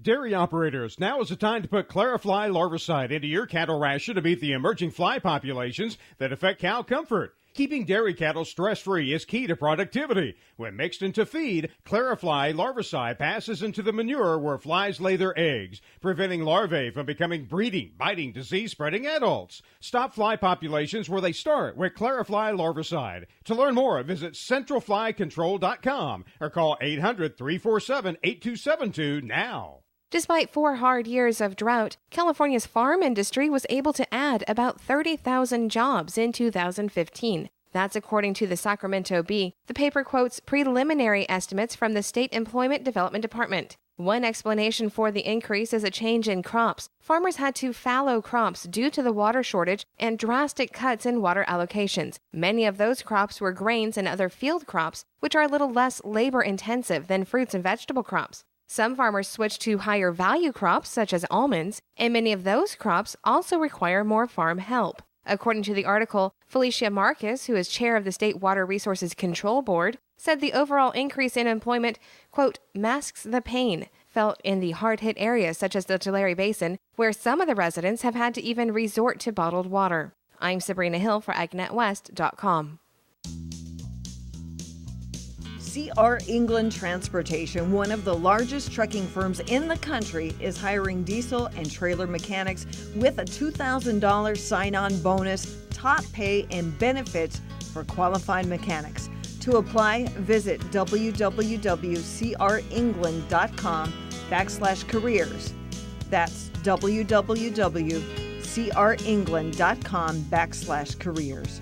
Dairy operators, now is the time to put Clarifly larvicide into your cattle ration to beat the emerging fly populations that affect cow comfort. Keeping dairy cattle stress-free is key to productivity. When mixed into feed, Clarifly larvicide passes into the manure where flies lay their eggs, preventing larvae from becoming breeding, biting, disease-spreading adults. Stop fly populations where they start with Clarifly larvicide. To learn more, visit centralflycontrol.com or call 800-347-8272 now. Despite 4 hard years of drought, California's farm industry was able to add about 30,000 jobs in 2015. That's according to the Sacramento Bee. The paper quotes preliminary estimates from the State Employment Development Department. One explanation for the increase is a change in crops. Farmers had to fallow crops due to the water shortage and drastic cuts in water allocations. Many of those crops were grains and other field crops, which are a little less labor-intensive than fruits and vegetable crops. Some farmers switched to higher value crops such as almonds, and many of those crops also require more farm help. According to the article, Felicia Marcus, who is chair of the State Water Resources Control Board, said the overall increase in employment, quote, masks the pain felt in the hard-hit areas such as the Tulare Basin, where some of the residents have had to even resort to bottled water. I'm Sabrina Hill for AgNetWest.com. C.R. England Transportation, one of the largest trucking firms in the country, is hiring diesel and trailer mechanics with a $2,000 sign-on bonus, top pay, and benefits for qualified mechanics. To apply, visit www.crengland.com/careers. That's www.crengland.com/careers.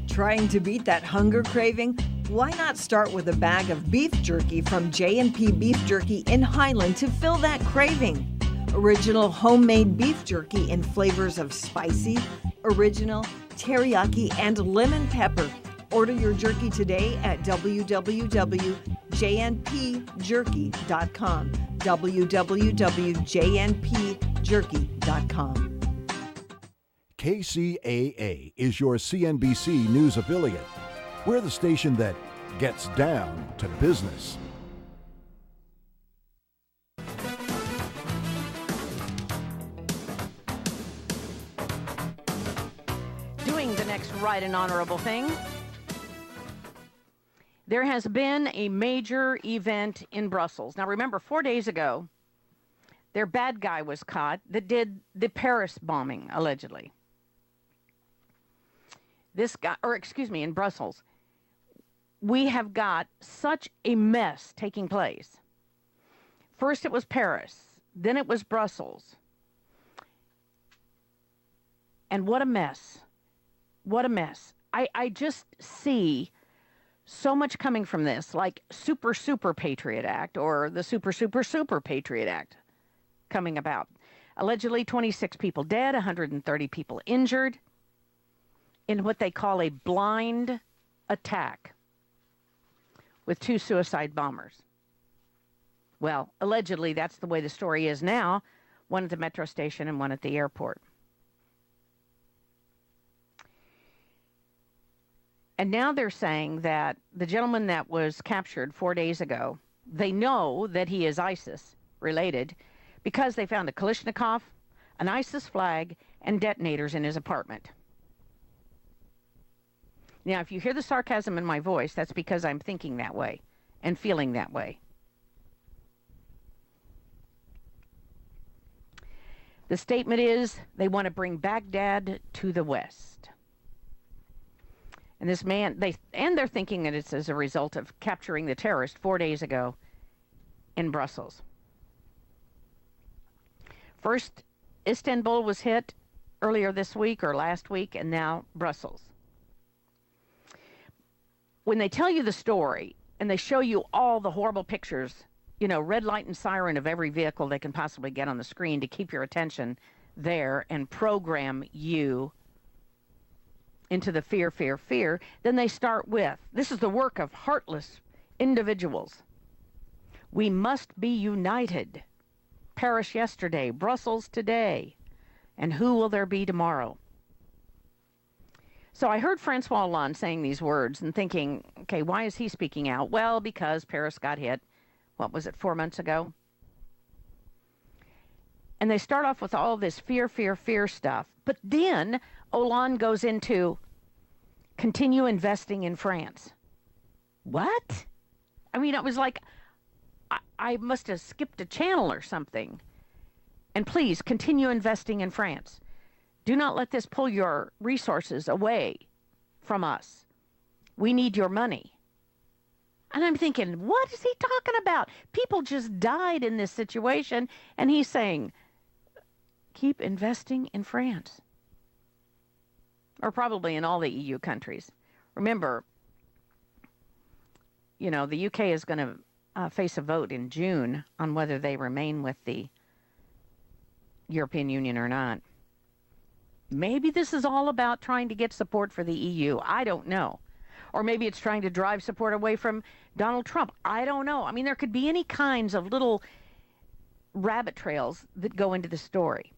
Trying to beat that hunger craving? Why not start with a bag of beef jerky from J&P Beef Jerky in Highland to fill that craving? Original homemade beef jerky in flavors of spicy, original, teriyaki, and lemon pepper. Order your jerky today at www.jnpjerky.com. www.jnpjerky.com. KCAA is your CNBC News affiliate. We're the station that gets down to business. Doing the next right and honorable thing. There has been a major event in Brussels. Now remember, 4 days ago, their bad guy was caught that did the Paris bombing, allegedly. In Brussels, we have got such a mess taking place. First it was Paris, then it was Brussels. And what a mess. What a mess. I just see so much coming from this, like Super Patriot Act or the Super Patriot Act coming about. Allegedly 26 people dead, 130 people injured in what they call a blind attack with 2 suicide bombers. Well, allegedly, that's the way the story is now, one at the metro station and one at the airport. And now they're saying that the gentleman that was captured 4 days ago, they know that he is ISIS-related because they found a Kalashnikov, an ISIS flag, and detonators in his apartment. Now, if you hear the sarcasm in my voice, that's because I'm thinking that way and feeling that way. The statement is they want to bring Baghdad to the West. And this man, they're thinking that it's as a result of capturing the terrorist 4 days ago in Brussels. First, Istanbul was hit earlier this week or last week, and now Brussels. When they tell you the story and they show you all the horrible pictures, red light and siren of every vehicle they can possibly get on the screen to keep your attention there and program you into the fear, then they start with, this is the work of heartless individuals. We must be united. Paris yesterday, Brussels today, and who will there be tomorrow? So I heard Francois Hollande saying these words and thinking, okay, why is he speaking out? Well, because Paris got hit, what was it, 4 months ago? And they start off with all this fear, fear, fear stuff. But then Hollande goes into continue investing in France. What? I mean, it was like I must have skipped a channel or something. And please continue investing in France. Do not let this pull your resources away from us. We need your money. And I'm thinking, what is he talking about? People just died in this situation, and he's saying, keep investing in France. Or probably in all the EU countries. Remember, the UK is going to face a vote in June on whether they remain with the European Union or not. Maybe this is all about trying to get support for the EU. I don't know. Or maybe it's trying to drive support away from Donald Trump. I don't know. I mean, there could be any kinds of little rabbit trails that go into the story.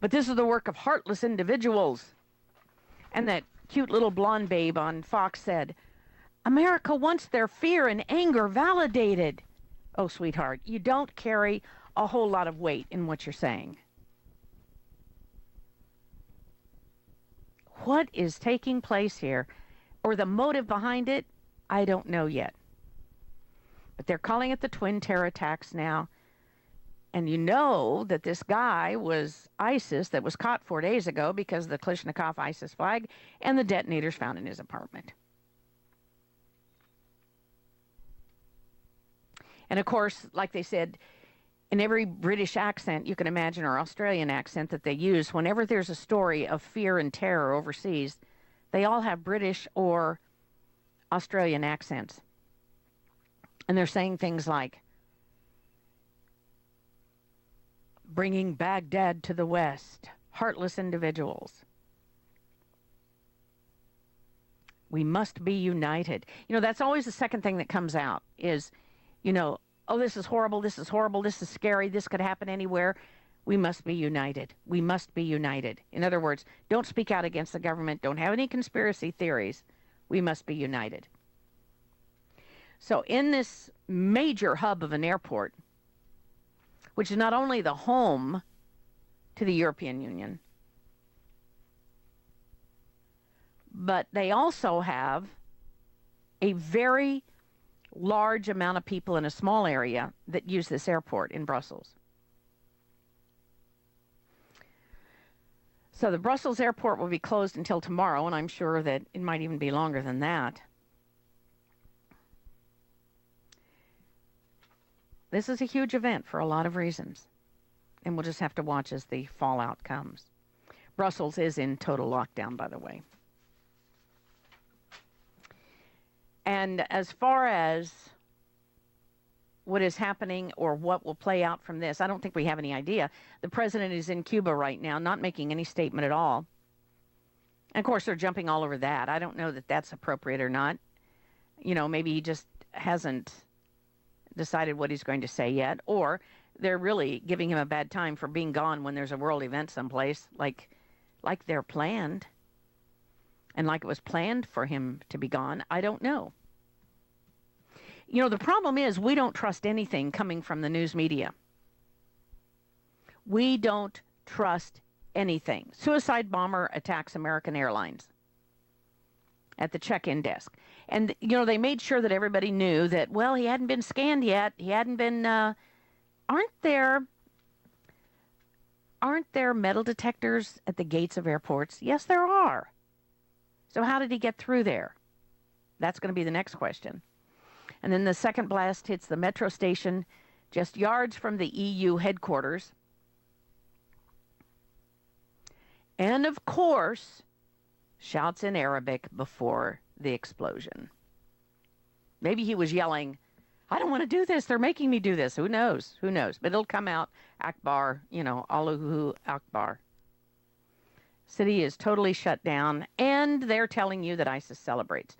But this is the work of heartless individuals. And that cute little blonde babe on Fox said, America wants their fear and anger validated. Oh, sweetheart, you don't carry a whole lot of weight in what you're saying. What is taking place here, or the motive behind it, I don't know yet. But they're calling it the twin terror attacks now. And you know that this guy was ISIS that was caught 4 days ago because of the Kalashnikov ISIS flag and the detonators found in his apartment. And of course, like they said, in every British accent you can imagine, or Australian accent that they use, whenever there's a story of fear and terror overseas, they all have British or Australian accents. And they're saying things like, bringing Baghdad to the West, heartless individuals. We must be united. That's always the second thing that comes out is, oh, this is horrible, this is horrible, this is scary, this could happen anywhere. We must be united. We must be united. In other words, don't speak out against the government. Don't have any conspiracy theories. We must be united. So in this major hub of an airport, which is not only the home to the European Union, but they also have a very large amount of people in a small area that use this airport in Brussels. So the Brussels airport will be closed until tomorrow, and I'm sure that it might even be longer than that. This is a huge event for a lot of reasons, and we'll just have to watch as the fallout comes. Brussels is in total lockdown, by the way. And as far as what is happening or what will play out from this, I don't think we have any idea. The president is in Cuba right now, not making any statement at all. And of course, they're jumping all over that. I don't know that that's appropriate or not. Maybe he just hasn't decided what he's going to say yet, or they're really giving him a bad time for being gone when there's a world event someplace, like they're planned, and like it was planned for him to be gone. I don't know. The problem is we don't trust anything coming from the news media. We don't trust anything. Suicide bomber attacks American Airlines at the check-in desk. And, they made sure that everybody knew that, well, he hadn't been scanned yet. He hadn't been, aren't there metal detectors at the gates of airports? Yes, there are. So how did he get through there? That's going to be the next question. And then the second blast hits the metro station just yards from the EU headquarters. And, of course, shouts in Arabic before the explosion. Maybe he was yelling, I don't want to do this. They're making me do this. Who knows? Who knows? But it'll come out, Akbar, Allahu Akbar. City is totally shut down, and they're telling you that ISIS celebrates.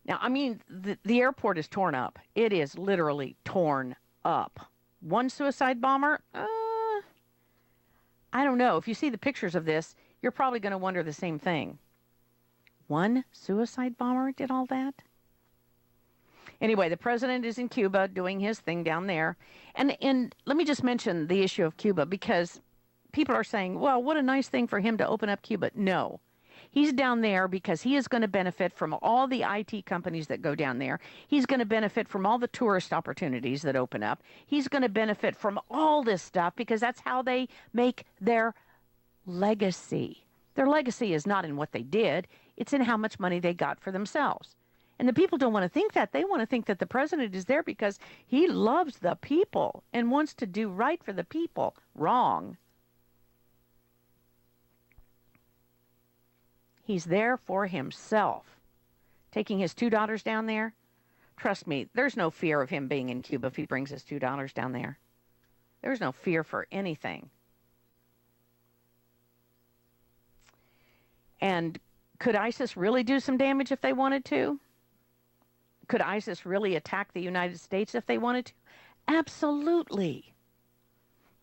Now, I mean, the airport is torn up. It is literally torn up. One suicide bomber? I don't know. If you see the pictures of this, you're probably going to wonder the same thing. one suicide bomber did all that? Anyway, the president is in Cuba doing his thing down there. And let me just mention the issue of Cuba, because people are saying, well, what a nice thing for him to open up Cuba. No. He's down there because he is going to benefit from all the IT companies that go down there. He's going to benefit from all the tourist opportunities that open up. He's going to benefit from all this stuff because that's how they make their legacy. Their legacy is not in what they did. It's in how much money they got for themselves. And the people don't want to think that. They want to think that the president is there because he loves the people and wants to do right for the people. Wrong. He's there for himself. Taking his 2 daughters down there, trust me, there's no fear of him being in Cuba if he brings his 2 daughters down there. There's no fear for anything. And could ISIS really do some damage if they wanted to? Could ISIS really attack the United States if they wanted to? Absolutely.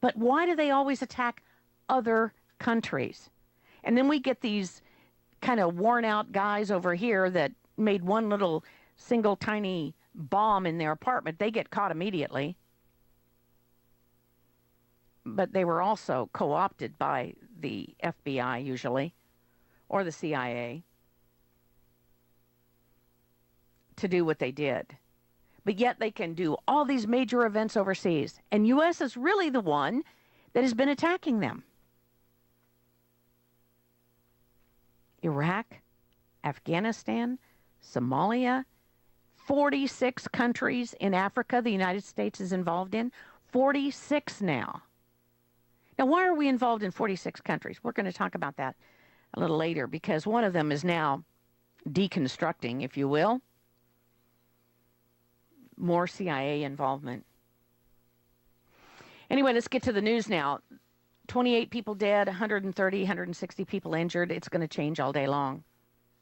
But why do they always attack other countries? And then we get these kind of worn out guys over here that made one little single tiny bomb in their apartment. They get caught immediately. But they were also co-opted by the FBI usually, or the CIA, to do what they did. But yet they can do all these major events overseas. And U.S. is really the one that has been attacking them. Iraq, Afghanistan, Somalia, 46 countries in Africa the United States is involved in. 46 now. Now, why are we involved in 46 countries? We're going to talk about that a little later, because one of them is now deconstructing, if you will. More CIA involvement. Anyway, let's get to the news now. 28 people dead, 130, 160 people injured. It's going to change all day long.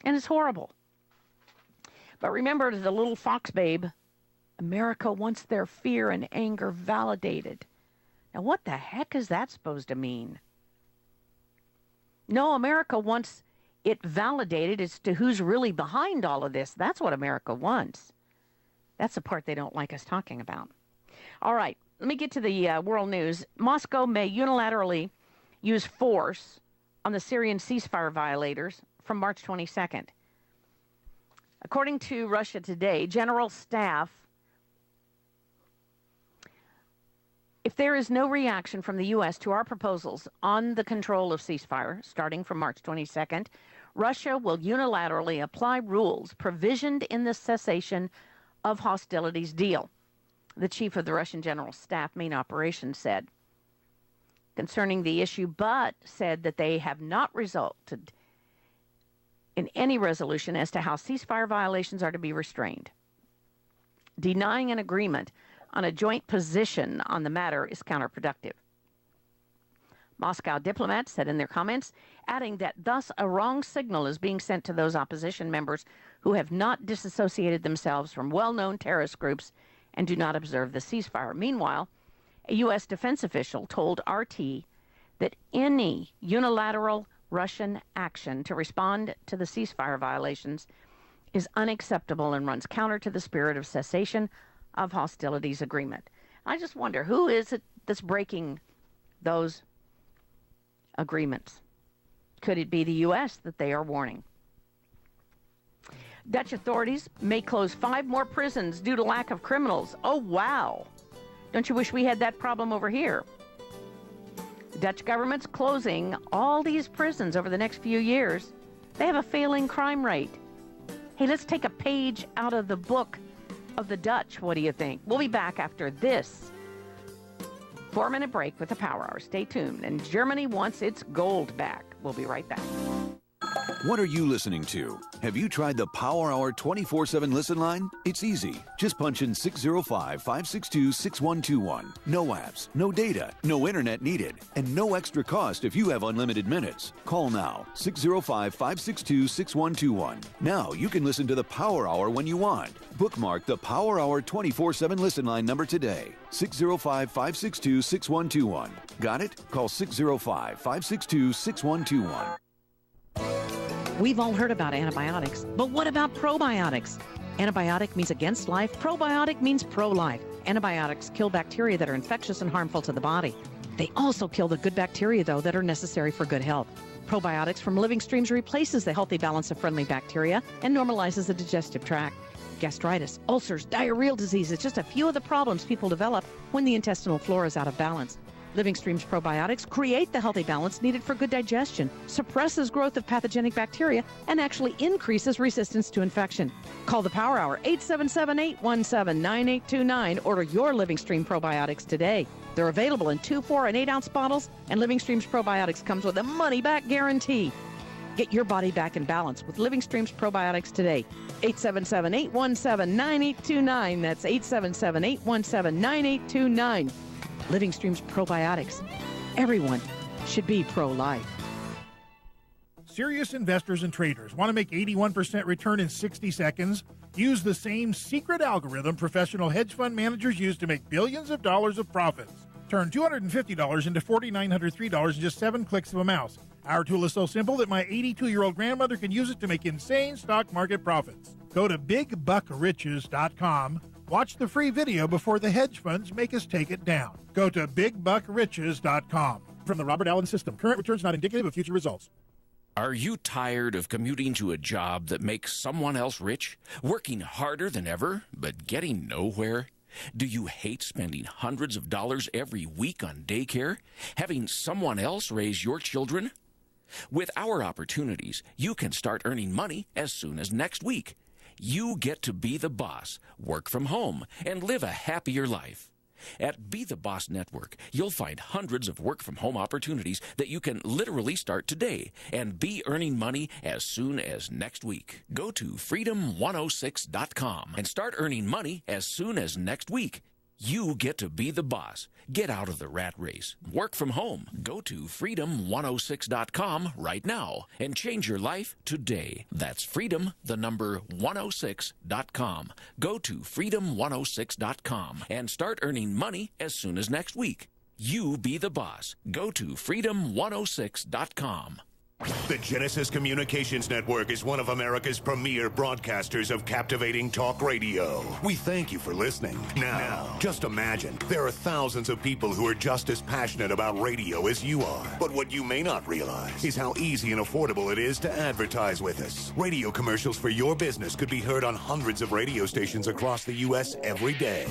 And it's horrible. But remember, the little fox babe, America wants their fear and anger validated. Now, what the heck is that supposed to mean? No, America wants it validated as to who's really behind all of this. That's what America wants. That's the part they don't like us talking about. All right, let me get to the world news. Moscow may unilaterally use force on the Syrian ceasefire violators from March 22nd. According to Russia Today, General Staff, if there is no reaction from the U.S. to our proposals on the control of ceasefire starting from March 22nd, Russia will unilaterally apply rules provisioned in the cessation of hostilities deal, the chief of the Russian General Staff Main Operations said concerning the issue, but said that they have not resulted in any resolution as to how ceasefire violations are to be restrained. Denying an agreement on a joint position on the matter is counterproductive. Moscow diplomats said in their comments, adding that thus a wrong signal is being sent to those opposition members who have not disassociated themselves from well-known terrorist groups and do not observe the ceasefire. Meanwhile, a U.S. defense official told RT that any unilateral Russian action to respond to the ceasefire violations is unacceptable and runs counter to the spirit of cessation of hostilities agreement. I just wonder, who is it that's breaking those agreements? Could it be the U.S. that they are warning? Dutch authorities may close 5 more prisons due to lack of criminals. Oh, wow. Don't you wish we had that problem over here? The Dutch government's closing all these prisons over the next few years. They have a failing crime rate. Hey, let's take a page out of the book of the Dutch. What do you think? We'll be back after this 4-minute break with the Power Hour. Stay tuned. And Germany wants its gold back. We'll be right back. What are you listening to? Have you tried the Power Hour 24/7 listen line? It's easy. Just punch in 605-562-6121. No apps, no data, no internet needed, and no extra cost if you have unlimited minutes. Call now, 605-562-6121. Now you can listen to the Power Hour when you want. Bookmark the Power Hour 24/7 listen line number today, 605-562-6121. Got it? Call 605-562-6121. We've all heard about antibiotics, but what about probiotics? Antibiotic means against life. Probiotic means pro-life. Antibiotics kill bacteria that are infectious and harmful to the body. They also kill the good bacteria, though, that are necessary for good health. Probiotics from living streams replaces the healthy balance of friendly bacteria and normalizes the digestive tract. Gastritis, ulcers, diarrheal diseases, just a few of the problems people develop when the intestinal flora is out of balance. Living Stream's probiotics create the healthy balance needed for good digestion, suppresses growth of pathogenic bacteria, and actually increases resistance to infection. Call the Power Hour, 877-817-9829. Order your Living Stream probiotics today. They're available in 2, 4, and 8-ounce bottles, and Living Stream's probiotics comes with a money-back guarantee. Get your body back in balance with Living Stream's probiotics today. 877-817-9829. That's 877-817-9829. Living Stream's probiotics. Everyone should be pro-life. Serious investors and traders want to make 81% return in 60 seconds? Use the same secret algorithm professional hedge fund managers use to make billions of dollars of profits. Turn $250 into $4,903 in just 7 clicks of a mouse. Our tool is so simple that my 82-year-old grandmother can use it to make insane stock market profits. Go to BigBuckRiches.com. Watch the free video before the hedge funds make us take it down. Go to BigBuckRiches.com. From the Robert Allen System, current returns not indicative of future results. Are you tired of commuting to a job that makes someone else rich? Working harder than ever, but getting nowhere? Do you hate spending hundreds of dollars every week on daycare? Having someone else raise your children? With our opportunities, you can start earning money as soon as next week. You get to be the boss, work from home, and live a happier life. At Be the Boss Network, you'll find hundreds of work-from-home opportunities that you can literally start today and be earning money as soon as next week. Go to freedom106.com and start earning money as soon as next week. You get to be the boss. Get out of the rat race. Work from home. Go to freedom106.com right now and change your life today. That's freedom, the number 106.com. Go to freedom106.com and start earning money as soon as next week. You be the boss. Go to freedom106.com. The Genesis Communications Network is one of America's premier broadcasters of captivating talk radio. We thank you for listening. Now, just imagine, there are thousands of people who are just as passionate about radio as you are. But what you may not realize is how easy and affordable it is to advertise with us. Radio commercials for your business could be heard on hundreds of radio stations across the U.S. every day.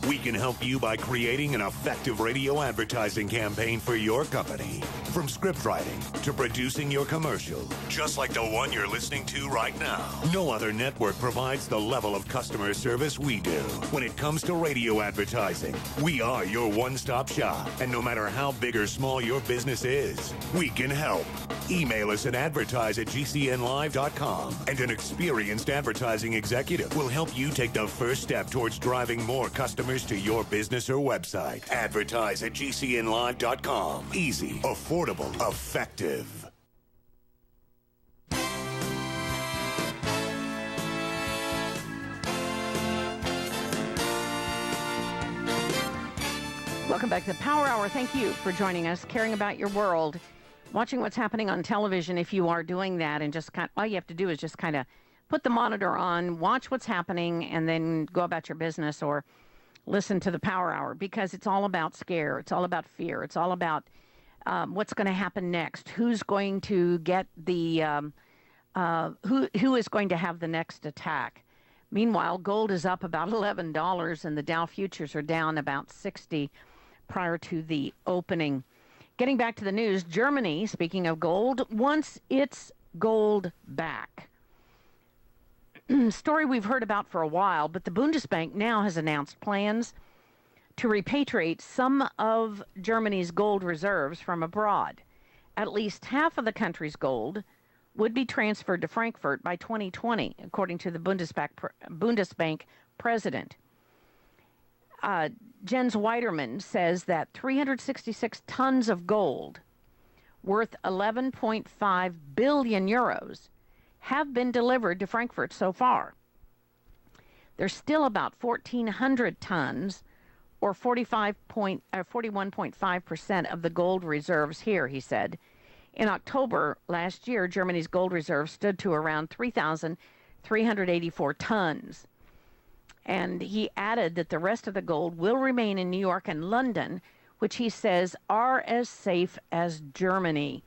We can help you by creating an effective radio advertising campaign for your company. From script writing to producing your commercial, just like the one you're listening to right now. No other network provides the level of customer service we do. When it comes to radio advertising, we are your one-stop shop. And no matter how big or small your business is, we can help. Email us at advertise@gcnlive.com, and an experienced advertising executive will help you take the first step towards driving more customers to your business or website. Advertise@gcnlive.com. Easy, affordable, effective. Welcome back to the Power Hour. Thank you for joining us, caring about your world, watching what's happening on television. If you are doing that, and just all you have to do is just kind of put the monitor on, watch what's happening, and then go about your business or listen to the Power Hour, because it's all about scare. It's all about fear. It's all about what's going to happen next. Who's going to get the who is going to have the next attack? Meanwhile, gold is up about $11, and the Dow futures are down about 60 prior to the opening. Getting back to the news, Germany, speaking of gold, wants its gold back. Story we've heard about for a while, but the Bundesbank now has announced plans to repatriate some of Germany's gold reserves from abroad. At least half of the country's gold would be transferred to Frankfurt by 2020, according to the Bundesbank president. Jens Weiderman says that 366 tons of gold worth 11.5 billion euros have been delivered to Frankfurt so far. There's still about 1,400 tons, or 41.5% of the gold reserves here, he said, In October last year, Germany's gold reserve stood to around 3,384 tons. And he added that the rest of the gold will remain in New York and London, which he says are as safe as Germany.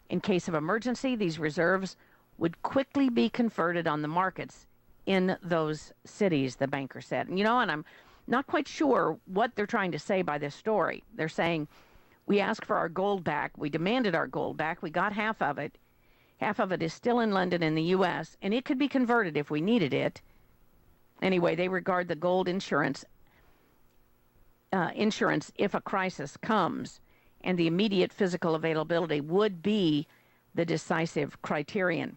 In case of emergency, these reserves would quickly be converted on the markets in those cities, the banker said. And I'm not quite sure what they're trying to say by this story. They're saying, we asked for our gold back. We demanded our gold back. We got half of it. Half of it is still in London in the U.S., and it could be converted if we needed it. Anyway, they regard the gold insurance if a crisis comes, and the immediate physical availability would be the decisive criterion.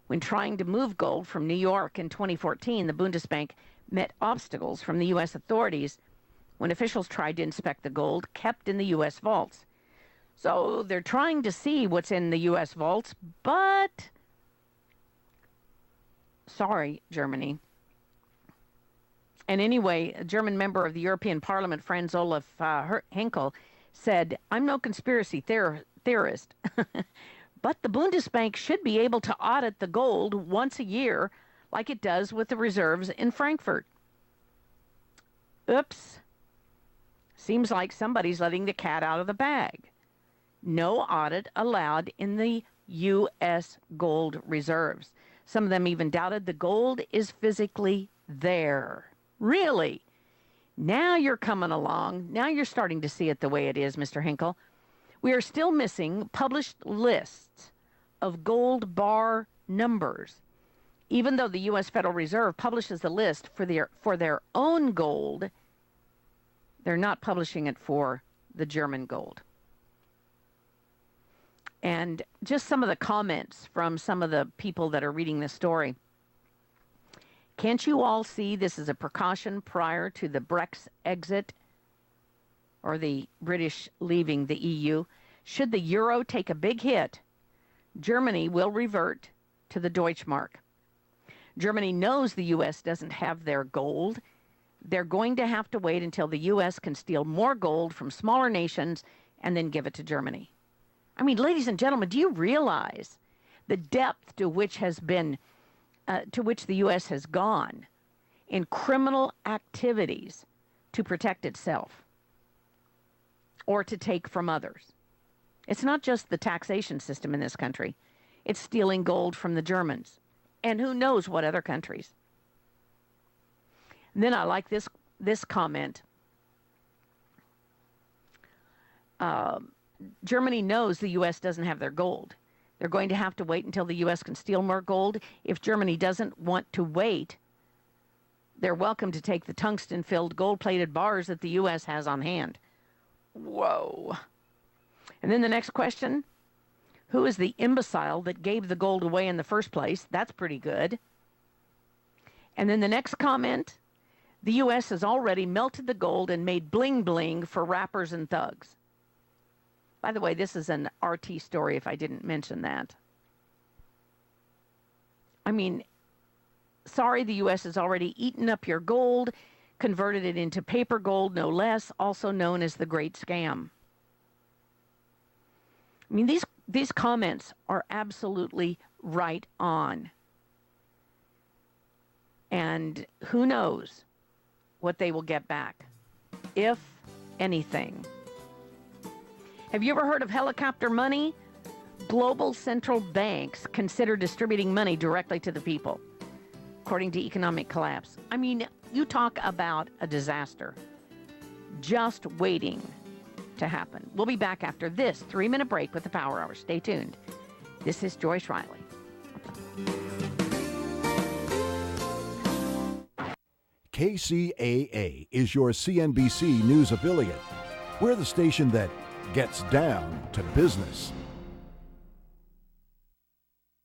When trying to move gold from New York in 2014, the Bundesbank met obstacles from the U.S. authorities when officials tried to inspect the gold kept in the U.S. vaults. So they're trying to see what's in the U.S. vaults, but sorry, Germany. And anyway, a German member of the European Parliament, Franz Olaf Henkel, said, I'm no conspiracy theorist, but the Bundesbank should be able to audit the gold once a year like it does with the reserves in Frankfurt. Oops. Seems like somebody's letting the cat out of the bag. No audit allowed in the U.S. gold reserves. Some of them even doubted the gold is physically there. Really? Now you're coming along. Now you're starting to see it the way it is, Mr. Hinkle. We are still missing published lists of gold bar numbers. Even though the U.S. Federal Reserve publishes the list for their own gold, they're not publishing it for the German gold. And just some of the comments from some of the people that are reading this story. Can't you all see this is a precaution prior to the Brexit exit or the British leaving the EU? Should the euro take a big hit, Germany will revert to the Deutschmark. Germany knows the U.S. doesn't have their gold. They're going to have to wait until the U.S. can steal more gold from smaller nations and then give it to Germany. I mean, ladies and gentlemen, do you realize the depth to which the U.S. has gone in criminal activities to protect itself or to take from others? It's not just the taxation system in this country. It's stealing gold from the Germans and who knows what other countries. And then I like this comment. Germany knows the U.S. doesn't have their gold. They're going to have to wait until the U.S. can steal more gold. If Germany doesn't want to wait, they're welcome to take the tungsten-filled gold-plated bars that the U.S. has on hand. Whoa. And then the next question, who is the imbecile that gave the gold away in the first place? That's pretty good. And then the next comment, the U.S. has already melted the gold and made bling-bling for rappers and thugs. By the way, this is an RT story if I didn't mention that. I mean, sorry, the U.S. has already eaten up your gold, converted it into paper gold, no less, also known as the Great Scam. I mean, these comments are absolutely right on. And who knows what they will get back, if anything. Have you ever heard of helicopter money? Global central banks consider distributing money directly to the people, according to Economic Collapse. I mean, you talk about a disaster just waiting to happen. We'll be back after this 3-minute break with the Power Hour. Stay tuned. This is Joyce Riley. KCAA is your CNBC News affiliate. We're the station that gets down to business.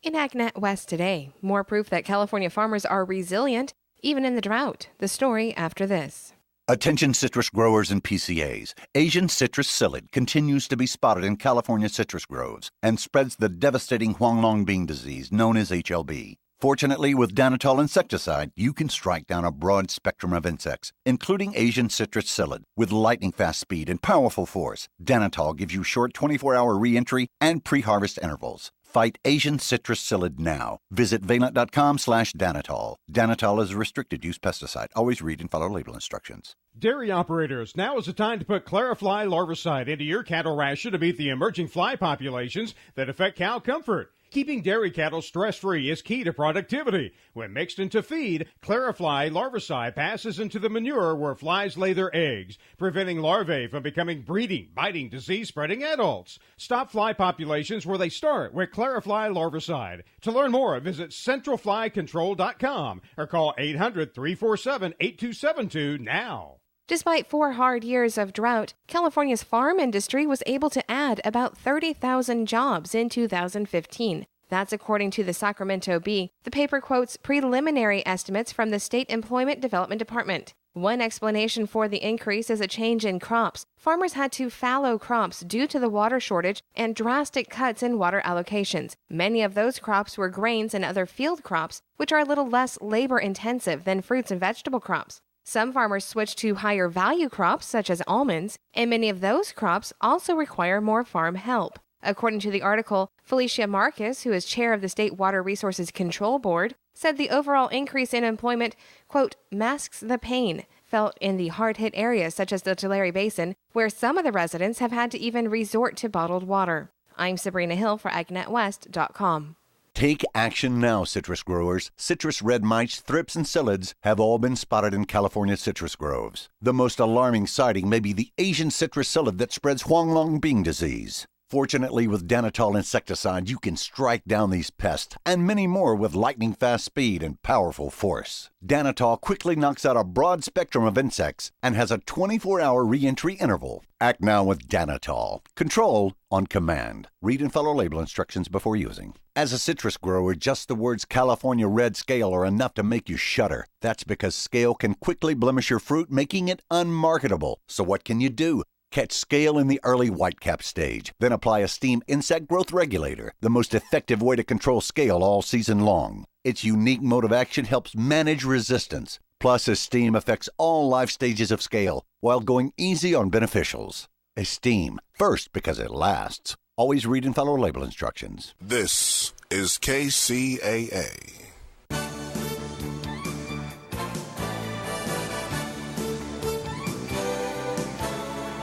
In AgNet West today, more proof that California farmers are resilient, even in the drought. The story after this. Attention citrus growers and PCAs. Asian citrus psyllid continues to be spotted in California citrus groves and spreads the devastating Huanglong bean disease known as HLB. Fortunately, with Danatol insecticide, you can strike down a broad spectrum of insects, including Asian citrus psyllid. With lightning-fast speed and powerful force, Danatol gives you short 24-hour re-entry and pre-harvest intervals. Fight Asian citrus psyllid now. Visit valent.com/Danatol. Danatol is a restricted-use pesticide. Always read and follow label instructions. Dairy operators, now is the time to put Clarifly larvicide into your cattle ration to beat the emerging fly populations that affect cow comfort. Keeping dairy cattle stress-free is key to productivity. When mixed into feed, Clarifly larvicide passes into the manure where flies lay their eggs, preventing larvae from becoming breeding, biting, disease-spreading adults. Stop fly populations where they start with Clarifly larvicide. To learn more, visit centralflycontrol.com or call 800-347-8272 now. Despite 4 hard years of drought, California's farm industry was able to add about 30,000 jobs in 2015. That's according to the Sacramento Bee. The paper quotes preliminary estimates from the State Employment Development Department. One explanation for the increase is a change in crops. Farmers had to fallow crops due to the water shortage and drastic cuts in water allocations. Many of those crops were grains and other field crops, which are a little less labor-intensive than fruits and vegetable crops. Some farmers switched to higher value crops such as almonds, and many of those crops also require more farm help. According to the article, Felicia Marcus, who is chair of the State Water Resources Control Board, said the overall increase in employment, quote, masks the pain felt in the hard-hit areas such as the Tulare Basin, where some of the residents have had to even resort to bottled water. I'm Sabrina Hill for AgNetWest.com. Take action now, citrus growers. Citrus red mites, thrips, and psyllids have all been spotted in California citrus groves. The most alarming sighting may be the Asian citrus psyllid that spreads Huanglongbing disease. Fortunately, with Danatol insecticide, you can strike down these pests and many more with lightning-fast speed and powerful force. Danatol quickly knocks out a broad spectrum of insects and has a 24-hour re-entry interval. Act now with Danatol. Control on command. Read and follow label instructions before using. As a citrus grower, just the words California red scale are enough to make you shudder. That's because scale can quickly blemish your fruit, making it unmarketable. So what can you do? Catch scale in the early whitecap stage, then apply a steam insect growth regulator, the most effective way to control scale all season long. Its unique mode of action helps manage resistance. Plus, Esteem affects all life stages of scale while going easy on beneficials. Esteem, first because it lasts. Always read and follow label instructions. This is KCAA.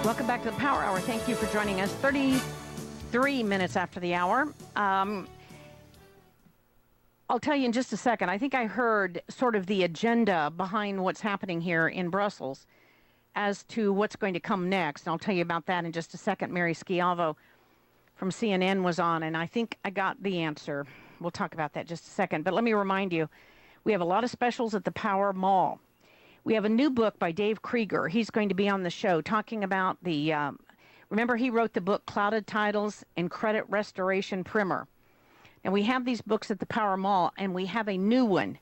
Welcome back to the Power Hour. Thank you for joining us. 33 minutes after the hour. I'll tell you in just a second. I think I heard sort of the agenda behind what's happening here in Brussels as to what's going to come next. And I'll tell you about that in just a second. Mary Schiavo from CNN was on, and I think I got the answer. We'll talk about that in just a second. But let me remind you, we have a lot of specials at the Power Mall. We have a new book by Dave Krieger. He's going to be on the show talking about the, remember he wrote the book Clouded Titles and Credit Restoration Primer. And we have these books at the Power Mall, and we have a new one.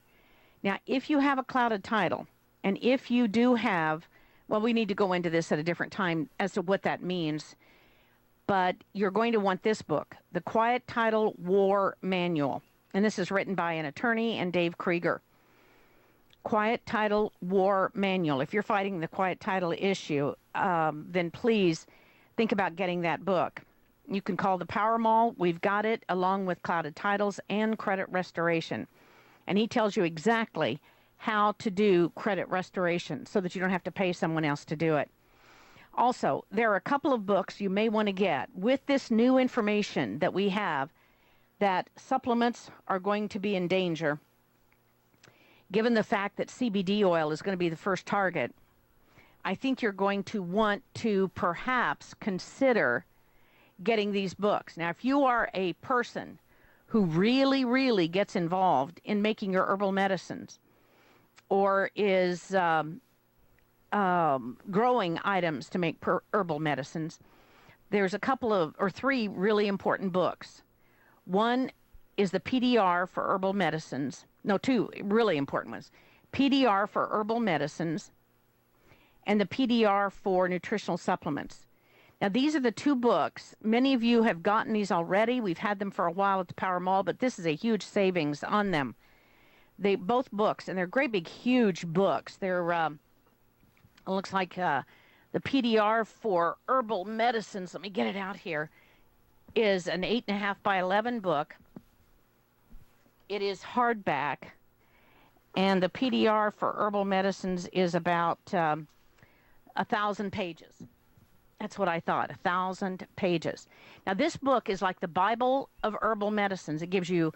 Now, if you have a clouded title, and if you do have, well, we need to go into this at a different time as to what that means, but you're going to want this book, The Quiet Title War Manual. And this is written by an attorney and Dave Krieger. Quiet Title War Manual. If you're fighting the quiet title issue, then please think about getting that book. You can call the Power Mall. We've got it along with clouded titles and credit restoration. And he tells you exactly how to do credit restoration so that you don't have to pay someone else to do it. Also, there are a couple of books you may want to get with this new information that we have that supplements are going to be in danger. Given the fact that CBD oil is going to be the first target, I think you're going to want to perhaps consider getting these books. Now, if you are a person who really, really gets involved in making your herbal medicines or is growing items to make herbal medicines, there's a couple of, or three really important books. One is the PDR for herbal medicines. No, two really important ones. PDR for herbal medicines and the PDR for nutritional supplements. Now, these are the two books. Many of you have gotten these already. We've had them for a while at the Power Mall, but this is a huge savings on them. They both books, and they're great big huge books. They're it looks like the PDR for herbal medicines. Let me get it out here. Is an 8.5 by 11 book. It is hardback, and the PDR for herbal medicines is about 1,000 pages. That's what I thought, 1,000 pages. Now, this book is like the Bible of herbal medicines. It gives you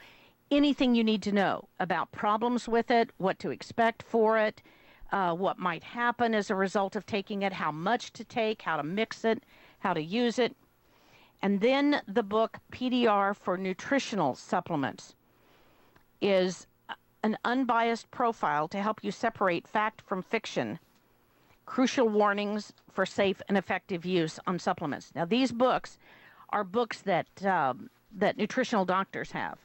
anything you need to know about problems with it, what to expect for it, what might happen as a result of taking it, how much to take, how to mix it, how to use it. And then the book PDR for nutritional supplements is an unbiased profile to help you separate fact from fiction, crucial warnings for safe and effective use on supplements. Now, these books are books that nutritional doctors have.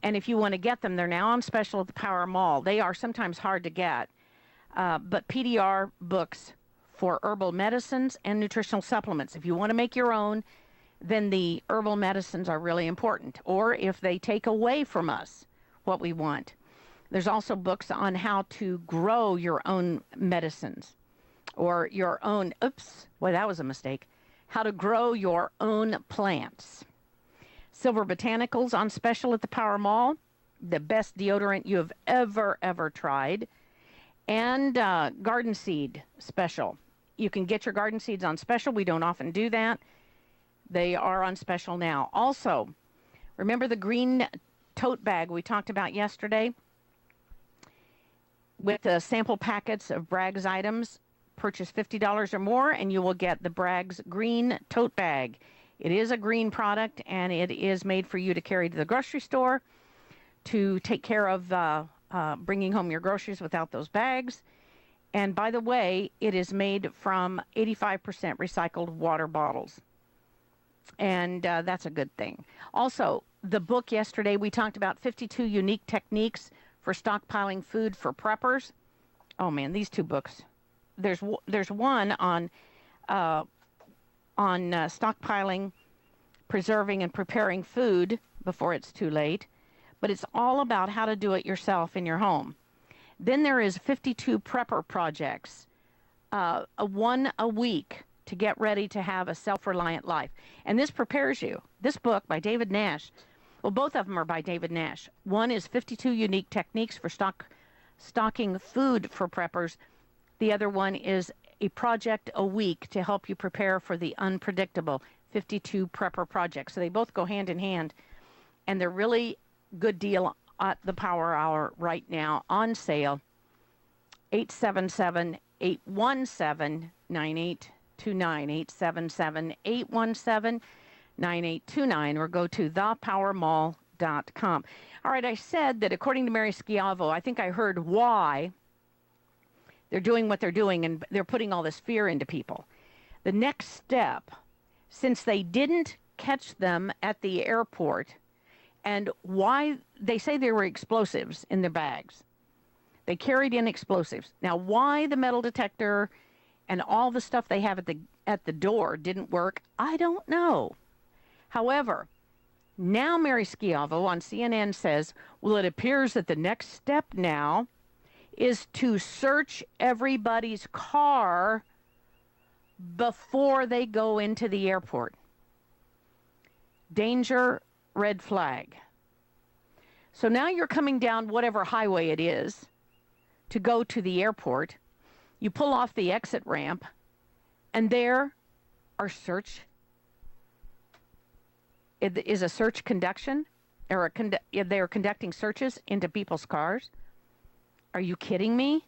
And if you want to get them, they're now on special at the Power Mall. They are sometimes hard to get, but PDR books for herbal medicines and nutritional supplements. If you want to make your own, then the herbal medicines are really important. Or if they take away from us what we want. There's also books on how to grow your own medicines or your own, that was a mistake, how to grow your own plants. Silver Botanicals on special at the Power Mall, the best deodorant you have ever tried, and Garden Seed special. You can get your garden seeds on special. We don't often do that. They are on special now. Also, remember the green tote bag we talked about yesterday with the sample packets of Bragg's items? Purchase $50 or more and you will get the Bragg's green tote bag. It is a green product, and it is made for you to carry to the grocery store to take care of bringing home your groceries without those bags. And by the way, it is made from 85% recycled water bottles. And that's a good thing. Also, the book yesterday, we talked about 52 unique techniques for stockpiling food for preppers. Oh, man, these two books. There's one on stockpiling, preserving, and preparing food before it's too late. But it's all about how to do it yourself in your home. Then there is 52 prepper projects, one a week to get ready to have a self-reliant life. And this prepares you. This book by David Nash, well, both of them are by David Nash. One is 52 unique techniques for stocking food for preppers. The other one is a project a week to help you prepare for the unpredictable, 52 prepper projects. So they both go hand in hand, and they're really good deal at the Power Hour right now on sale. 877-817-9829, 877-817-9829, or go to thepowermall.com. All right, I said that according to Mary Schiavo, I think I heard why they're doing what they're doing, and they're putting all this fear into people. The next step, since they didn't catch them at the airport, and why they say there were explosives in their bags. They carried in explosives. Now, why the metal detector and all the stuff they have at the door didn't work, I don't know. However, now Mary Schiavo on CNN says, well, it appears that the next step now is to search everybody's car before they go into the airport. Danger, red flag. So now you're coming down whatever highway it is to go to the airport. You pull off the exit ramp, and there are is a search conduction, or they're conducting searches into people's cars. Are you kidding me?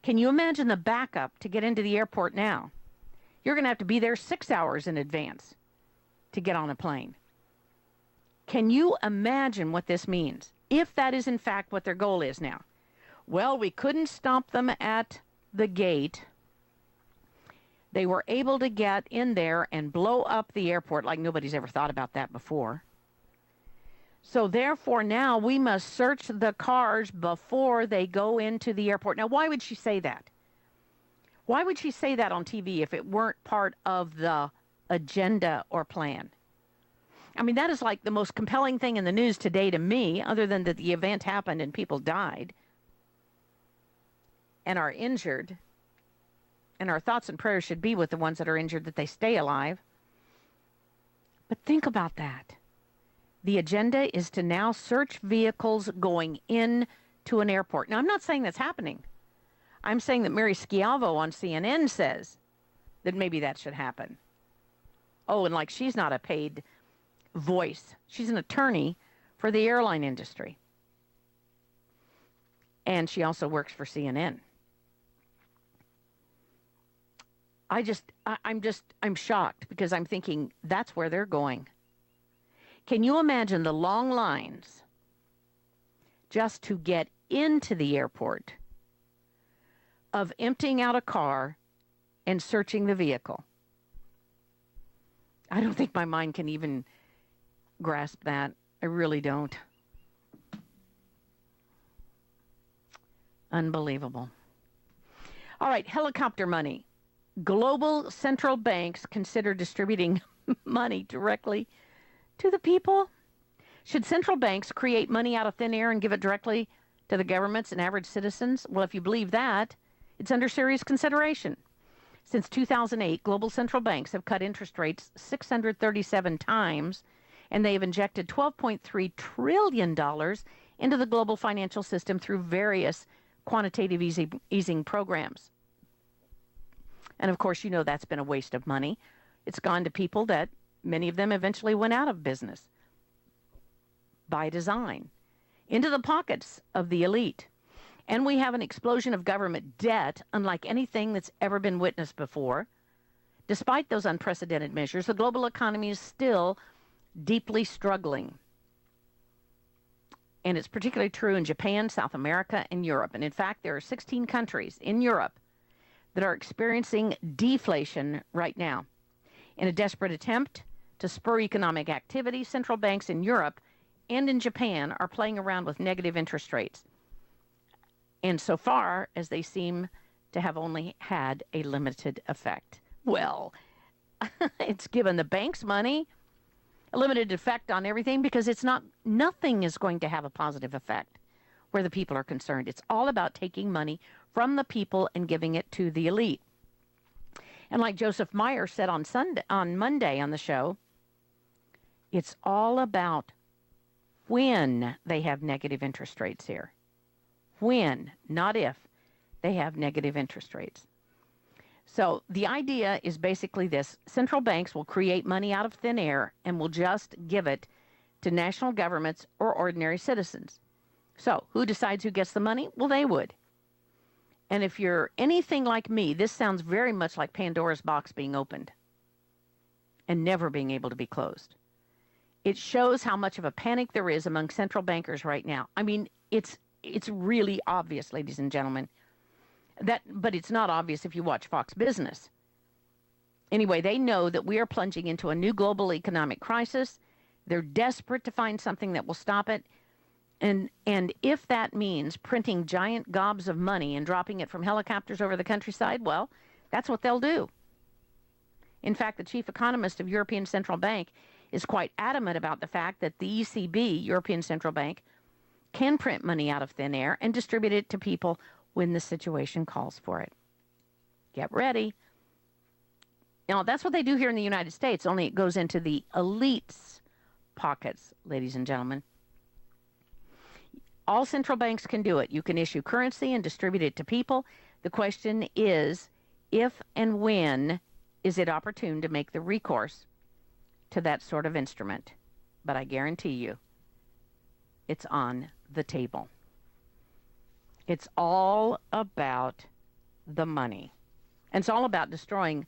Can you imagine the backup to get into the airport now? You're going to have to be there 6 hours in advance to get on a plane. Can you imagine what this means, if that is in fact what their goal is now? Well, we couldn't stop them at the gate. They were able to get in there and blow up the airport like nobody's ever thought about that before. So therefore now we must search the cars before they go into the airport. Now, why would she say that? Why would she say that on TV if it weren't part of the agenda or plan? I mean, that is like the most compelling thing in the news today to me, other than that the event happened and people died and are injured. And our thoughts and prayers should be with the ones that are injured, that they stay alive. But think about that. The agenda is to now search vehicles going in to an airport. Now, I'm not saying that's happening. I'm saying that Mary Schiavo on CNN says that maybe that should happen. Oh, and like she's not a paid voice. She's an attorney for the airline industry. And she also works for CNN. I'm shocked because I'm thinking that's where they're going. Can you imagine the long lines just to get into the airport of emptying out a car and searching the vehicle? I don't think my mind can even grasp that. I really don't. Unbelievable. All right, helicopter money. Global central banks consider distributing money directly to the people. Should central banks create money out of thin air and give it directly to the governments and average citizens? Well, if you believe that, it's under serious consideration. Since 2008, global central banks have cut interest rates 637 times, and they have injected $12.3 trillion into the global financial system through various quantitative easing programs. And of course, you know that's been a waste of money. It's gone to people that many of them eventually went out of business by design, into the pockets of the elite. And we have an explosion of government debt unlike anything that's ever been witnessed before. Despite those unprecedented measures, the global economy is still deeply struggling. And it's particularly true in Japan, South America, and Europe. And in fact, there are 16 countries in Europe that are experiencing deflation right now. In a desperate attempt to spur economic activity, central banks in Europe and in Japan are playing around with negative interest rates. And so far as they seem to have only had a limited effect. Well, it's given the banks money a limited effect on everything because nothing is going to have a positive effect where the people are concerned. It's all about taking money from the people and giving it to the elite. And like Joseph Meyer said on Monday on the show, it's all about when they have negative interest rates here. When, not if, they have negative interest rates. So the idea is basically this. Central banks will create money out of thin air and will just give it to national governments or ordinary citizens. So who decides who gets the money? Well, they would. And if you're anything like me, this sounds very much like Pandora's box being opened and never being able to be closed. It shows how much of a panic there is among central bankers right now. I mean, it's really obvious, ladies and gentlemen, but it's not obvious if you watch Fox Business. Anyway, they know that we are plunging into a new global economic crisis. They're desperate to find something that will stop it. And if that means printing giant gobs of money and dropping it from helicopters over the countryside, well, that's what they'll do. In fact, the chief economist of European Central Bank is quite adamant about the fact that the ECB, European Central Bank, can print money out of thin air and distribute it to people when the situation calls for it. Get ready. Now, that's what they do here in the United States, only it goes into the elite's pockets, ladies and gentlemen. All central banks can do it. You can issue currency and distribute it to people. The question is, if and when is it opportune to make the recourse to that sort of instrument? But I guarantee you, it's on the table. It's all about the money. And it's all about destroying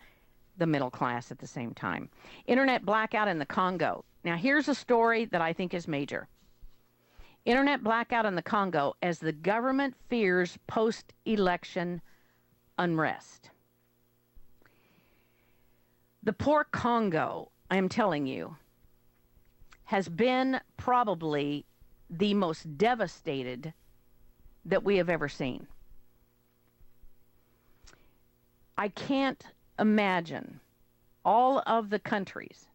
the middle class at the same time. Internet blackout in the Congo. Now, here's a story that I think is major. Internet blackout in the Congo as the government fears post-election unrest. The poor Congo, I am telling you, has been probably the most devastated that we have ever seen. I can't imagine all of the countries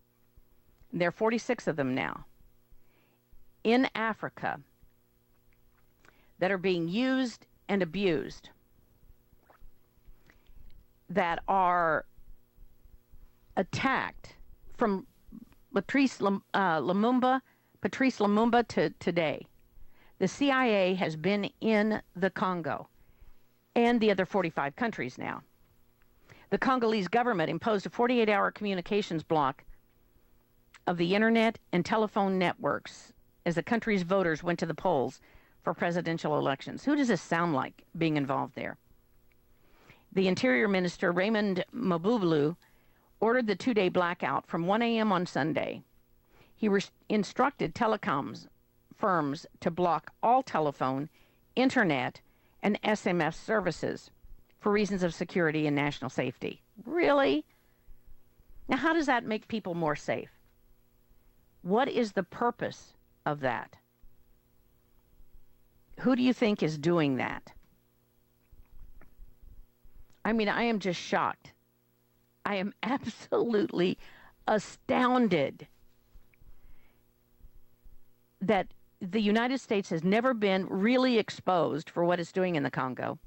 There are 46 of them now in Africa that are being used and abused, that are attacked from Patrice Lumumba to today. The CIA has been in the Congo and the other 45 countries now. The Congolese government imposed a 48-hour communications block of the internet and telephone networks as the country's voters went to the polls for presidential elections. Who does this sound like being involved there? The Interior Minister, Raymond Mabubulu, ordered the 2-day blackout from 1 a.m. on Sunday. He instructed telecoms firms to block all telephone, internet, and SMS services for reasons of security and national safety. Really? Now, how does that make people more safe? What is the purpose of that? Who do you think is doing that? I mean, I am just shocked. I am absolutely astounded that the United States has never been really exposed for what it's doing in the Congo.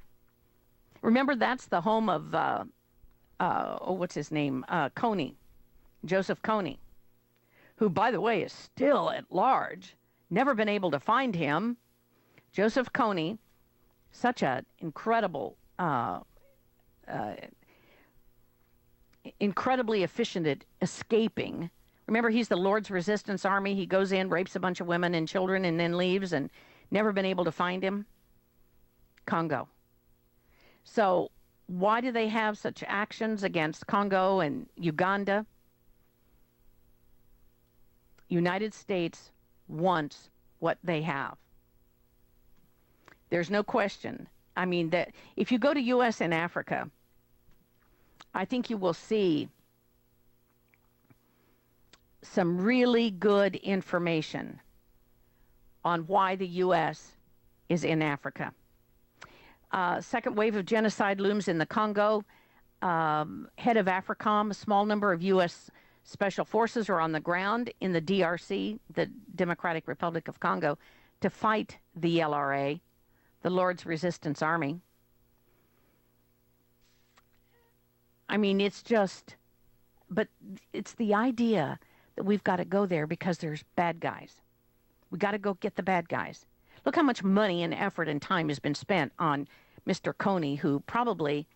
Remember, that's the home of, what's his name? Kony, Joseph Kony, who, by the way, is still at large. Never been able to find him. Joseph Kony, such an incredibly efficient at escaping. Remember, he's the Lord's Resistance Army. He goes in, rapes a bunch of women and children, and then leaves, and never been able to find him. Congo. So why do they have such actions against Congo and Uganda? United States wants what they have. There's no question. I mean, that if you go to U.S. and Africa, I think you will see some really good information on why the U.S. is in Africa. Second wave of genocide looms in the Congo. Head of AFRICOM, a small number of U.S. special forces are on the ground in the DRC, the Democratic Republic of Congo, to fight the LRA, the Lord's Resistance Army. I mean, it's just, but it's the idea that we've got to go there because there's bad guys. We got to go get the bad guys. Look how much money and effort and time has been spent on Mr. Kony, who probably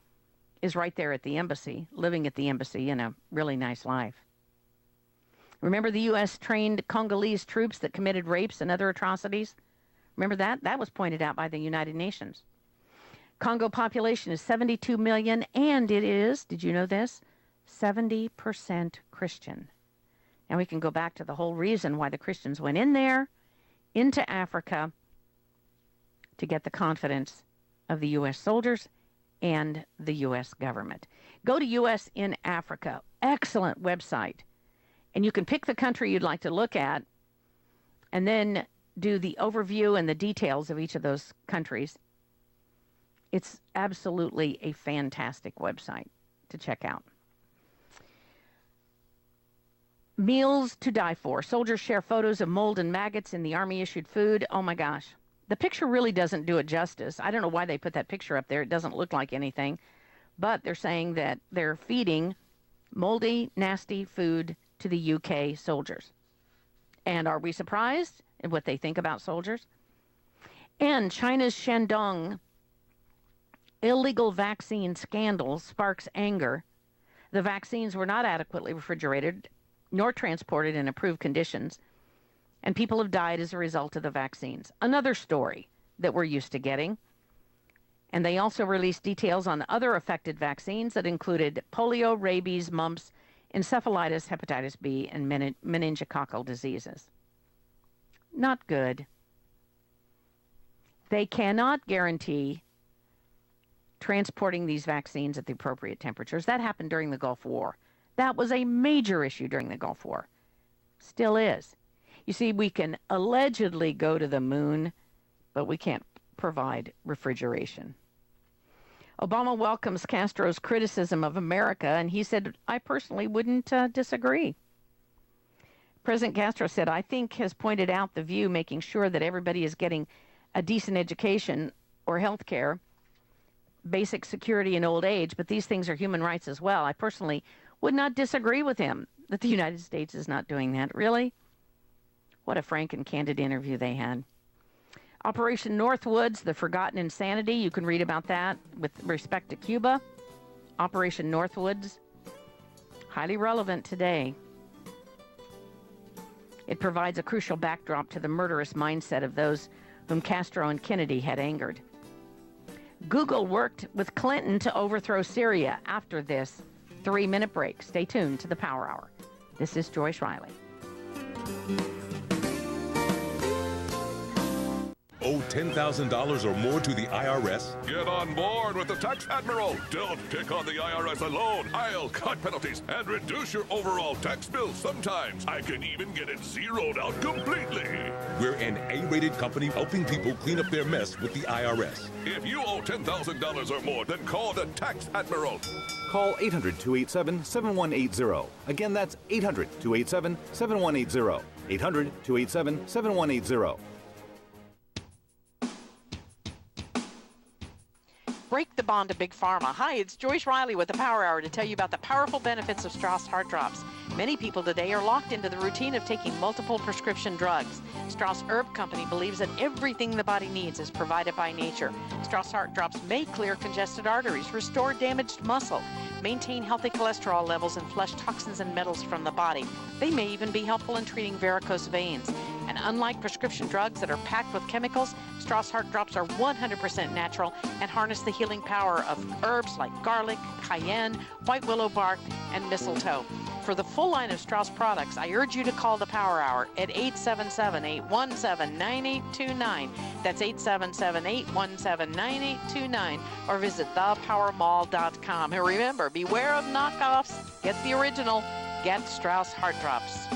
is right there at the embassy, living at the embassy in a really nice life. Remember the U.S. trained Congolese troops that committed rapes and other atrocities? Remember that? That was pointed out by the United Nations. Congo population is 72 million, and it is, did you know this, 70% Christian. And we can go back to the whole reason why the Christians went in there, into Africa, to get the confidence of the U.S. soldiers and the U.S. government. Go to U.S. in Africa. Excellent website. And you can pick the country you'd like to look at and then do the overview and the details of each of those countries. It's absolutely a fantastic website to check out. Meals to die for. Soldiers share photos of mold and maggots in the Army-issued food. Oh, my gosh. The picture really doesn't do it justice. I don't know why they put that picture up there. It doesn't look like anything. But they're saying that they're feeding moldy, nasty food to the UK soldiers. And are we surprised at what they think about soldiers? And China's Shandong illegal vaccine scandal sparks anger. The vaccines were not adequately refrigerated nor transported in approved conditions, and people have died as a result of the vaccines. Another story that we're used to getting. And they also released details on other affected vaccines that included polio, rabies, mumps, encephalitis, hepatitis B, and meningococcal diseases. Not good. They cannot guarantee transporting these vaccines at the appropriate temperatures. That happened during the Gulf War. That was a major issue during the Gulf War. Still is. You see, we can allegedly go to the moon, but we can't provide refrigeration. Obama welcomes Castro's criticism of America, and he said, I personally wouldn't disagree. President Castro said, I think has pointed out the view, making sure that everybody is getting a decent education or health care, basic security in old age, but these things are human rights as well. I personally would not disagree with him that the United States is not doing that. Really? What a frank and candid interview they had. Operation Northwoods, the forgotten insanity. You can read about that with respect to Cuba. Operation Northwoods, highly relevant today. It provides a crucial backdrop to the murderous mindset of those whom Castro and Kennedy had angered. Google worked with Clinton to overthrow Syria after this 3-minute break. Stay tuned to the Power Hour. This is Joyce Riley. Owe $10,000 or more to the IRS? Get on board with the Tax Admiral. Don't pick on the IRS alone. I'll cut penalties and reduce your overall tax bill. Sometimes I can even get it zeroed out completely. We're an A-rated company helping people clean up their mess with the IRS. If you owe $10,000 or more, then call the Tax Admiral. Call 800-287-7180. Again, that's 800-287-7180. 800-287-7180. Break the bond to Big Pharma. Hi, it's Joyce Riley with the Power Hour to tell you about the powerful benefits of Strauss Heart Drops. Many people today are locked into the routine of taking multiple prescription drugs. Strauss Herb Company believes that everything the body needs is provided by nature. Strauss Heart Drops may clear congested arteries, restore damaged muscle, maintain healthy cholesterol levels, and flush toxins and metals from the body. They may even be helpful in treating varicose veins. And unlike prescription drugs that are packed with chemicals, Strauss Heart Drops are 100% natural and harness the healing power of herbs like garlic, cayenne, white willow bark, and mistletoe. For the full line of Strauss products, I urge you to call the Power Hour at 877-817-9829. That's 877-817-9829, or visit thepowermall.com. And remember, beware of knockoffs. Get the original. Get Strauss Heart Drops.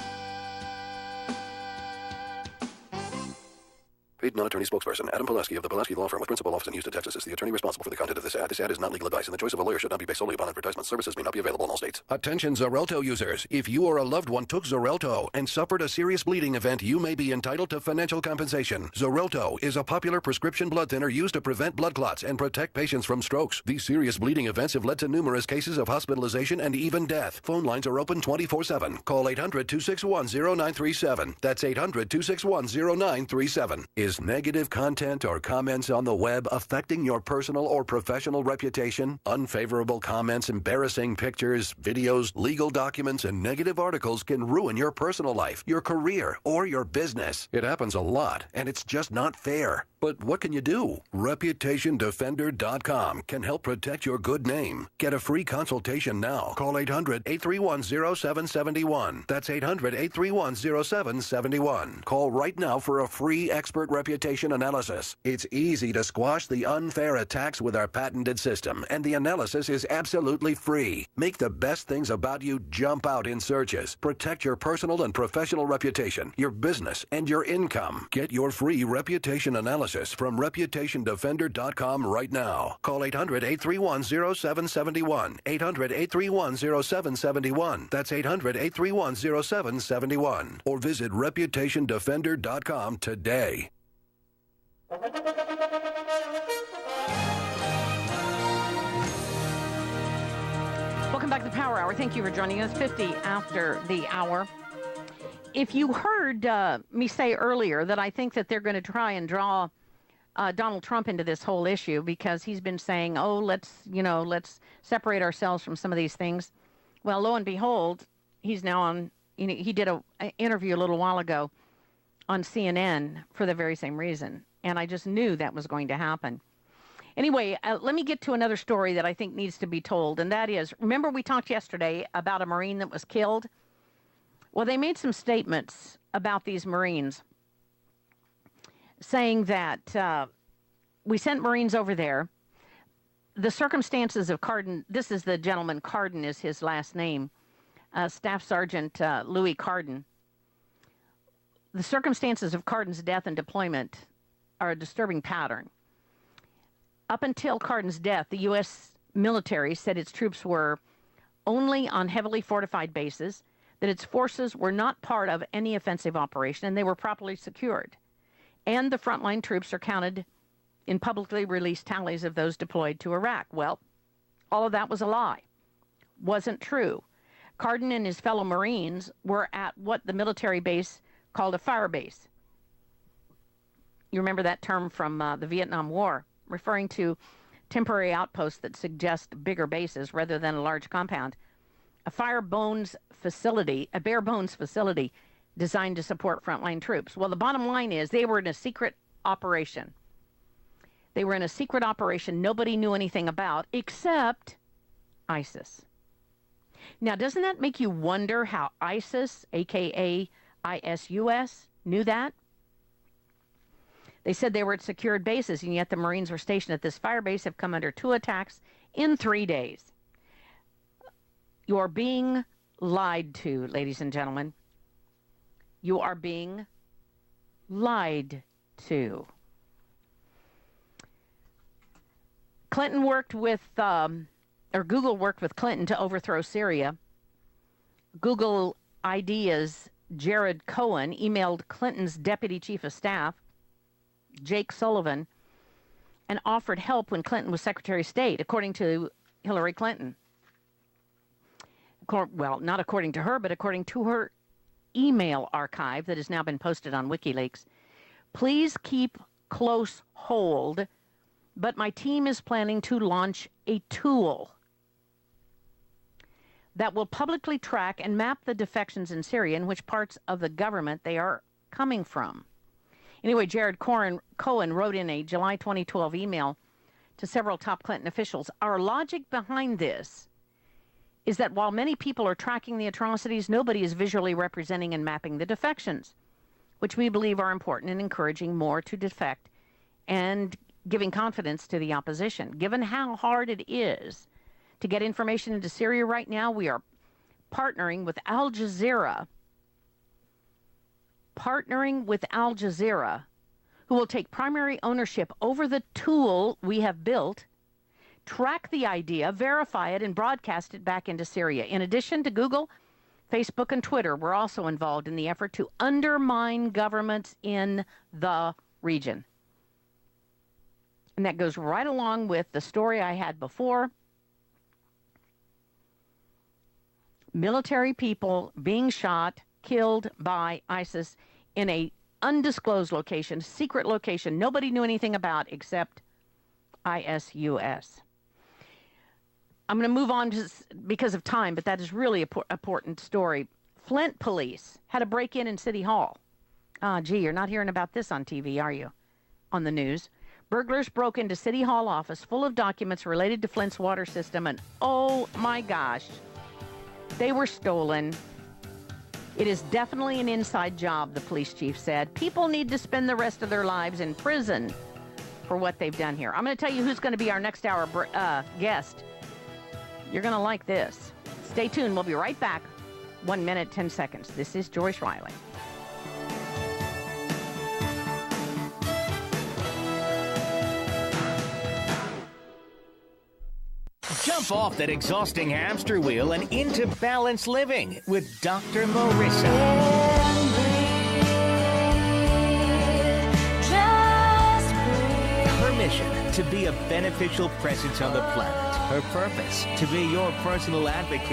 Paid non-attorney spokesperson Adam Pulaski of the Pulaski Law Firm with principal office in Houston, Texas is the attorney responsible for the content of this ad. This ad is not legal advice, and the choice of a lawyer should not be based solely upon advertisement. Services may not be available in all states. Attention Xarelto users. If you or a loved one took Xarelto and suffered a serious bleeding event, you may be entitled to financial compensation. Xarelto is a popular prescription blood thinner used to prevent blood clots and protect patients from strokes. These serious bleeding events have led to numerous cases of hospitalization and even death. Phone lines are open 24/7. Call 800-261-0937. That's 800-261-0937. Is negative content or comments on the web affecting your personal or professional reputation? Unfavorable comments, embarrassing pictures, videos, legal documents, and negative articles can ruin your personal life, your career, or your business. It happens a lot, and it's just not fair. But what can you do? ReputationDefender.com can help protect your good name. Get a free consultation now. Call 800-831-0771. That's 800-831-0771. Call right now for a free expert reputation analysis. It's easy to squash the unfair attacks with our patented system, and the analysis is absolutely free. Make the best things about you jump out in searches. Protect your personal and professional reputation, your business, and your income. Get your free reputation analysis from ReputationDefender.com right now. Call 800-831-0771. 800-831-0771. That's 800-831-0771. Or visit ReputationDefender.com today. Welcome back to the Power Hour. Thank you for joining us. 50 after the hour. If you heard me say earlier that I think that they're going to try and draw Donald Trump into this whole issue because he's been saying, oh, let's separate ourselves from some of these things. Well, lo and behold, he's now on, he did an interview a little while ago on CNN for the very same reason. And I just knew that was going to happen. Anyway, let me get to another story that I think needs to be told. And that is, remember we talked yesterday about a Marine that was killed? Well, they made some statements about these Marines saying that we sent Marines over there. The circumstances of Cardin, this is the gentleman, Cardin is his last name, Staff Sergeant Louis Cardin. The circumstances of Cardin's death and deployment are a disturbing pattern. Up until Cardin's death, the U.S. military said its troops were only on heavily fortified bases. that its forces were not part of any offensive operation and they were properly secured. And the frontline troops are counted in publicly released tallies of those deployed to Iraq. Well, all of that was a lie. Wasn't true. Cardin and his fellow Marines were at what the military base called a fire base. You remember that term from the Vietnam War, referring to temporary outposts that suggest bigger bases rather than a large compound. A bare bones facility designed to support frontline troops. Well, the bottom line is they were in a secret operation. They were in a secret operation nobody knew anything about except ISIS. Now, doesn't that make you wonder how ISIS, a.k.a. ISUS, knew that? They said they were at secured bases, and yet the Marines were stationed at this fire base have come under 2 attacks in 3 days. You're being lied to, ladies and gentlemen. You are being lied to. Clinton worked with, Google worked with Clinton to overthrow Syria. Google Ideas' Jared Cohen emailed Clinton's deputy chief of staff, Jake Sullivan, and offered help when Clinton was Secretary of State, according to Hillary Clinton. Well, not according to her, but according to her email archive that has now been posted on WikiLeaks. Please keep close hold, but my team is planning to launch a tool that will publicly track and map the defections in Syria and which parts of the government they are coming from. Anyway, Jared Cohen wrote in a July 2012 email to several top Clinton officials, our logic behind this is that while many people are tracking the atrocities, nobody is visually representing and mapping the defections, which we believe are important in encouraging more to defect and giving confidence to the opposition. Given how hard it is to get information into Syria right now, we are partnering with Al Jazeera, who will take primary ownership over the tool we have built, track the idea, verify it, and broadcast it back into Syria. In addition to Google, Facebook, and Twitter, we're also involved in the effort to undermine governments in the region. And that goes right along with the story I had before. Military people being shot, killed by ISIS in a undisclosed location, secret location nobody knew anything about except ISUS. I'm going to move on because of time, but that is really an important story. Flint police had a break-in in City Hall. Gee, you're not hearing about this on TV, are you? On the news. Burglars broke into City Hall office full of documents related to Flint's water system, and oh my gosh, they were stolen. It is definitely an inside job, the police chief said. People need to spend the rest of their lives in prison for what they've done here. I'm going to tell you who's going to be our next hour guest. You're going to like this. Stay tuned. We'll be right back. 1 minute, 10 seconds. This is Joyce Riley. Jump off that exhausting hamster wheel and into balanced living with Dr. Marissa. Her mission, to be a beneficial presence on the planet. Her purpose, to be your personal advocate.